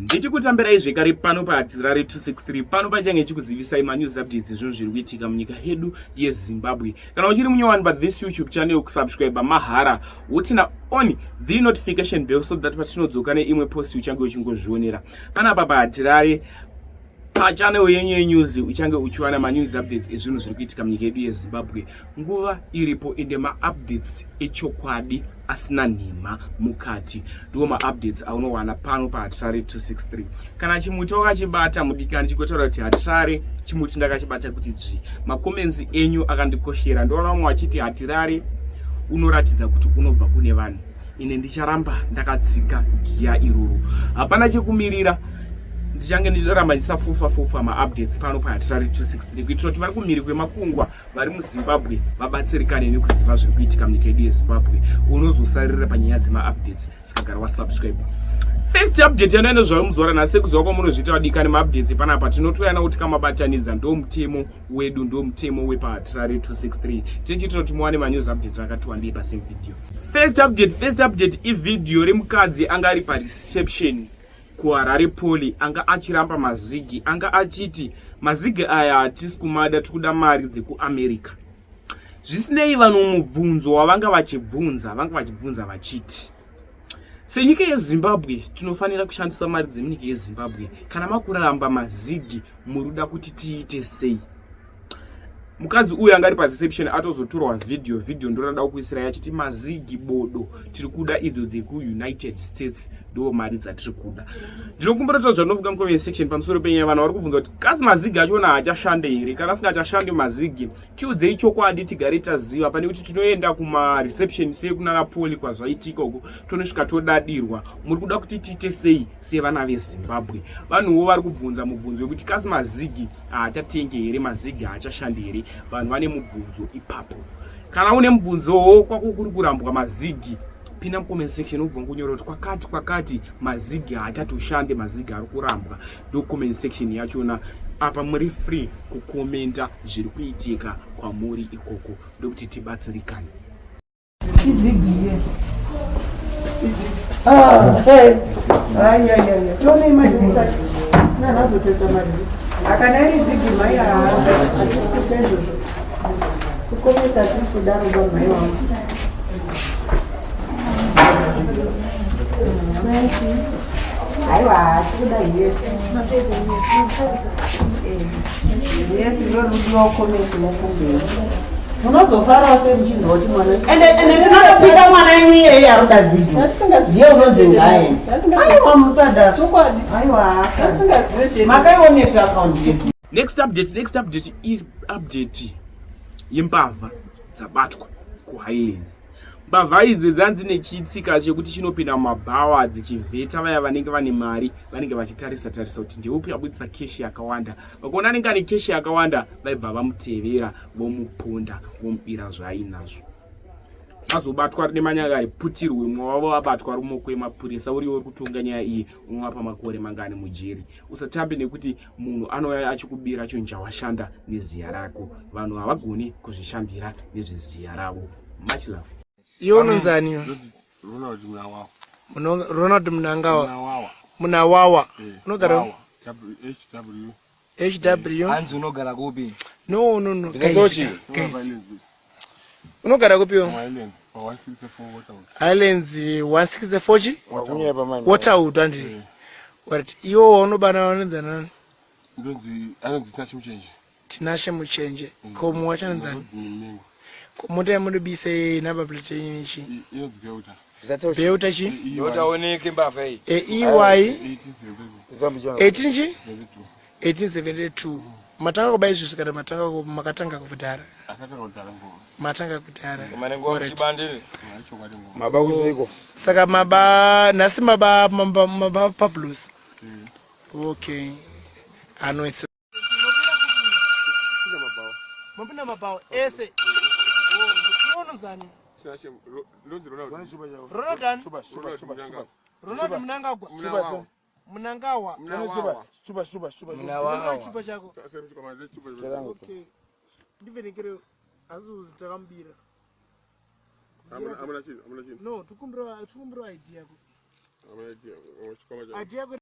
ndichikutambirai zvekare pano paHatirare 263 pano pachange chikuzivisai manews updates ezvinhu zviri kuitika munyika yedu yeZimbabwe. Kana uchiri munyowani pathis YouTube channel, kusubscribe mahara wotina on the notification bell so that patinodzoka neimwe post uchange uchingozvionera. Panapa paHatirare pachannel yenyu yenews uchange uchiwana manews updates ezvinhu zviri kuitika munyika yedu yeZimbabwe nguva iripo, ende maupdates echokwadi asina nhema mukati ndiwo maupdates aunowana pano paHatirare 263. Kana chimuti wakachibata mudikani chikotaura kuti Hatirare chimuti ndakachibata kuti dzvi, makomenzi enyu akandikoshera. Ndoona vamwe vachiti Hatirare unoratidza kuti unobva kune vanhu. Ine ndicharamba ndakatsika giya iroro, hapana chekumirira. Ndichange ndichiramba ndisafufa maupdates pano paHatirare 263 kuitira kuti vari kumhiri kwemakungwa vari muZimbabwe vabatsirikane nekuziva zviri kuitika munyika yedu yeZimbabwe. Unozosarira panyaya dzemaupdates, sikagara wasubscribe. First update yanoenda zvayo muzora nhasi sekuziva kwamunozviita vadikani maupdates panapa tinotoyana kuti kamabataniza ndo mutemo wedu, ndo mutemo wepaHatirare 263. Tichitira kuti muwane manews updates akati wandei pasame video. First update ividhiyo remukadzi anga ari pareception kuHarare Poly, anga achiramba mazigi, anga achiti mazigi aya hatisi kumada, tikuda mari dzekuAmerica. Zvisinei vanhu mubvunzo wavanga vachibvunza vachiti senyika yeZimbabwe tinofanira kushandisa mari dzemunyika yeZimbabwe. Kana makuraramba mazigi muruda kuti tiite sei? Mukadzi uyu anga ari pareception atozotorwa video ndorada kuisira yachiti mazigi bodo tiri kuda idzo dzekuUnited States ndo mari dzatiri kuda. Ndinokumbira kuti zvanovuka mucomment section pamusoro penyaya vanhu vari kubvunza kuti kasi mazigi achona haachashande here? Kana asingachashande mazigi tiudzei chokwadi tigare taziva, pane kuti tinoenda kumareception sekunana Poly kwazvaitika uko tonosvika todadirwa. Muri kuda kuti tiite sei sevana veZimbabwe? Vanhuwo vari kubvunza mubvunzo wekuti kasi mazigi haachatenge here, mazigi haachashande here? Vanhu vane mubvunzo ipapo. Kana une mubvunzowo kwako kuri kurambwa mazigi, pinda mucomment section ubva kunyora kuti kwakati mazigi haachatoshande, mazigi ari kurambwa. Ndo comment section yachona apa muri free kukomenta zviri kuitika kwamuri ikoko ndokuti tibatsirikane. Akana iri zigi mai atikupenzo kukomesa tisikudaro bamai wangu aiwa tikuda yes ndo komesa mufumbeni unozofarawo semuchindoti mwana ende ndinotopita mwana imwe yaruda zigi ndiye unonzi ngaye aiwa musada chokwadi aiwa makaioneka akaunti yesi. Next update update yembavha dzabatwa kuHighlands. Mbavha idzi dzanzi nechitsika chekuti chinopinda mumabhawa dzichivheta vaya vanenge vane mari, vanenge vachitarisa kuti ndeupi abudisa keshi yakawanda. Vakaona anenge ane keshi yakawanda vaibva vamutevera vomuponda vomubira zvaainazvo. Azobatwa nemanyagari putirwe, umwe wavo abatwa rumoko wemapurisa. Uriwo uri kutonga nyaya iyi unovapa makore mangani mujeri. Usatambe nekuti munhu anouya achikubira chinhu chawashanda neziya rako. Vanhu havagoni kuzvishandira nezveziya ravo. Much love. Iwo unonzaniwa? Ronald Mnawawa. Unogara HW. Hanzi unogara kupi? No. Unogara kupi? Highlands 164 Waterwood andi. What iwo unobana wanenzana? Tinashe Muchenje. Komu wachanzani? Komuta yamudubise naba plate yinichi. Beuta chi? Yoda oneke mbava hii. EY 1872. Matanga kubaizvo sikara matanga makatanga kudhara. Matanga kudhara. Manengo mchibandili. Maba kuziko. Saka nasi maba Pablos. Okay. I know it's Mapina mabao ese. Unonzani? Ronald Mnangagwa. Mnangawa. Mnawawa. Chupa chako. Okay. Ndivenekere azuztakambira. No, tukumbira ID yako. ID yako